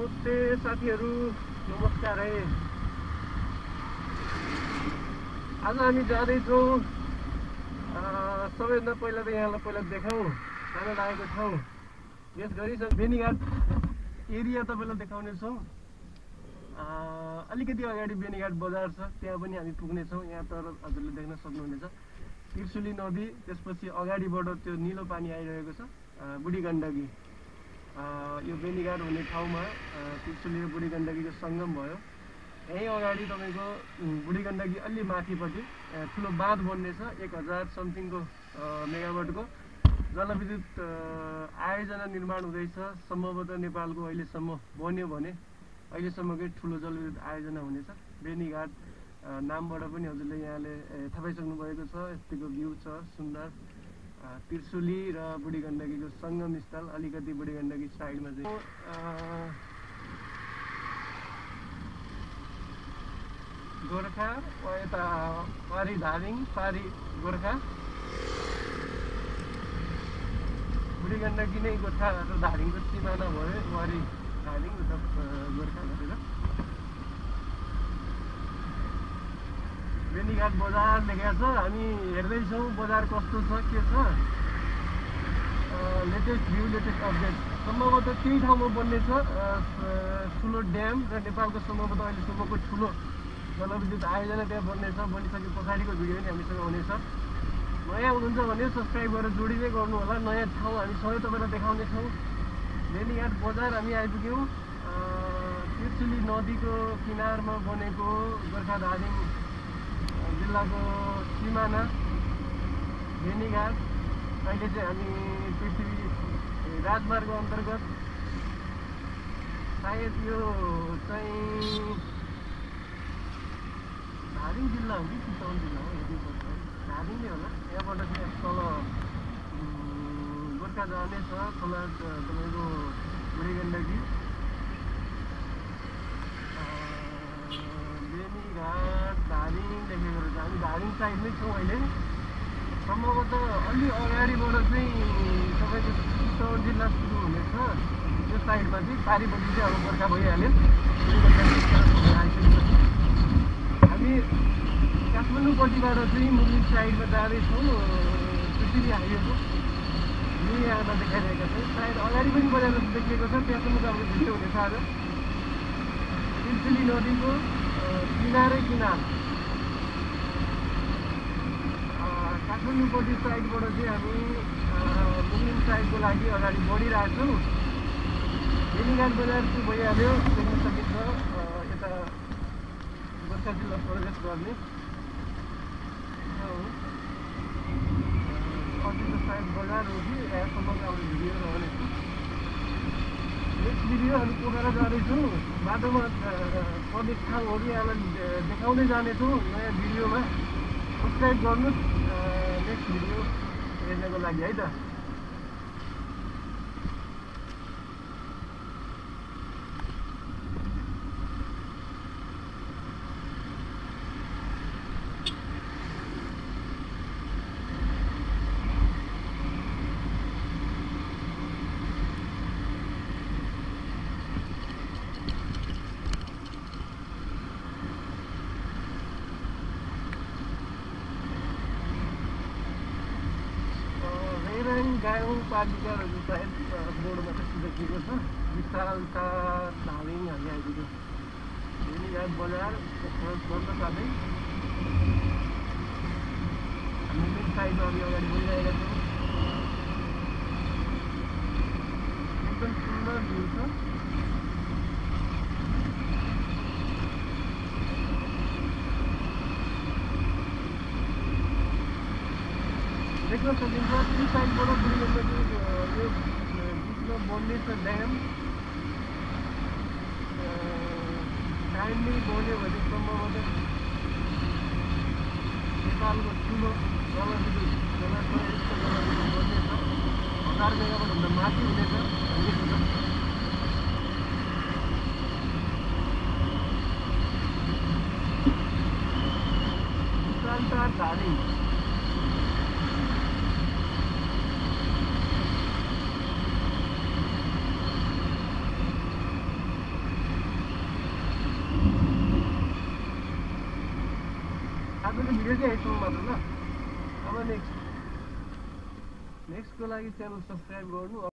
नमस्ते साथीहरू, नमस्कार है। आज हामी जाँदैछौँ। सबैभन्दा पहिला त यहाँलाई पहिला देखाउँ खाना लागेको ठाउँ। यस गरी बेनीघाट एरिया तपाईँलाई देखाउनेछौँ। अलिकति अगाडि बेनीघाट बजार छ, त्यहाँ पनि हामी पुग्नेछौँ। यहाँ तर हजुरले देख्न सक्नुहुनेछ त्रिशुली नदी, त्यसपछि अगाडिबाट त्यो निलो पानी आइरहेको छ बुडिगण्डकी। यो बेनीघाट हुने ठाउँमा त्रिशुली र बुडिगण्डकीको सङ्गम भयो। यहीँ अगाडि तपाईँको बुडिगण्डकी अलि माथिपट्टि ठुलो बाँध बन्नेछ। 1000 समथिङको मेगावाटको जलविद्युत आयोजना निर्माण हुँदैछ। सम्भवतः नेपालको अहिलेसम्म बन्यो भने अहिलेसम्मकै ठुलो जलविद्युत आयोजना हुनेछ। बेनीघाट नामबाट पनि हजुरले यहाँले थाहा पाइसक्नु भएको छ। यतिको भ्यू छ सुन्दर। त्रिशुली र बुडिगण्डकीको सङ्गम स्थल अलिकति बुडिगण्डकी साइडमा चाहिँ गोर्खा, यता पारी धादिङ, पारी गोर्खा। बुडिगण्डकी नै गोर्खा र धादिङको सिमाना भयो। पारी धादिङ उता गोर्खा गरेर बेनीघाट बजार देखाएको छ। हामी हेर्दैछौँ बजार कस्तो छ, के छ, लेटेस्ट भ्यू, लेटेस्ट अपडेट। सम्भवतः त्यही ठाउँमा बन्नेछ ठुलो ड्याम र नेपालको सम्भवतः अहिलेसम्मको ठुलो जलविद्युत आयोजना त्यहाँ बन्नेछ। बनिसके पछाडिको भिडियो पनि हामीसँग हुनेछ। नयाँ हुनुहुन्छ भने सब्सक्राइब गरेर जोडिँदै गर्नु होला। नयाँ ठाउँ हामी सबै तपाईँलाई देखाउनेछौँ। बेनीघाट बजार हामी आइपुग्यौँ। त्रिशुली नदीको किनारमा बनेको गोर्खा धादिङ जिल्लाको सिमाना बेनीघाट। अहिले चाहिँ हामी पृथ्वी राजमार्ग अन्तर्गत, सायद यो चाहिँ धादिङ जिल्ला हो कि चितवन जिल्ला हो, हेर्नुपर्छ। धादिङ नै होला। यहाँबाट चाहिँ तल गोर्खा जाने छ, तल तपाईँको बुडिगण्डकी। बेनीघाट धादिङ देखेको रहेछ। हामी धादिङ साइडमै छौँ अहिले। सम्भवतः अलि अगाडिबाट चाहिँ तपाईँको चितवन जिल्ला सुरु हुनेछ। त्यो साइडमा चाहिँ पारिपट्टि चाहिँ अब गोर्खा भइहाल्यो। हामी काठमाडौँपट्टिबाट चाहिँ मुस्लिम साइडमा जाँदैछौँ। त्रिशुली हाइवेको यहाँमा देखाइरहेका छौँ। सायद अगाडि पनि बजार देखिएको छ, त्यहाँसम्मको हाम्रो भिडियो हुनेछ आज। त्रिशुली नदीको किनारै किनार काठमाडौँपट्टि साइडबाट चाहिँ हामी मुस्लिम साइडको लागि अगाडि बढिरहेछौँ। बेनीघाट बजार चाहिँ भइहाल्यो, देख्न सकिन्छ। यता गोर्खा जिल्ला प्रवेश गर्ने अझै सायद बजार हो कि यहाँसम्मको हाम्रो भिडियो रहनेछ। नेक्स्ट भिडियो हामी पोखरा जाँदैछौँ। बाटोमा प्रदेश ठाउँहरू यहाँलाई देखाउँदै जानेछौँ नयाँ भिडियोमा। सब्सक्राइब गर्नुहोस् नेक्स्ट भिडियो हेर्नको लागि है त। गाउँपालिकाहरू सायद बोर्डमा त्यस्तो देखिएको छ। विशालता धादिङ हामी आइपुग्यो। बेनीघाट बजार बन्द साथै मुस्लिम साइडमा हामी अगाडि बढिरहेका छौँ। एकदम सुन्दर भ्यू छ। देख्न सकिन्छ ती साइडबाट बुडिगण्डकी यो बिचमा बन्नेछ ड्याम। टाइमली बन्यो भने सम्भवतः नेपालको ठुलो जलविद्युत बन्नेछ। 1000 मेगावाटभन्दा माथि हुनेछ। विशालता धादिङ आजको भिडियो चाहिँ यहीसम्म मात्र ल। अब नेक्स्टको लागि च्यानल सब्सक्राइब गर्नु।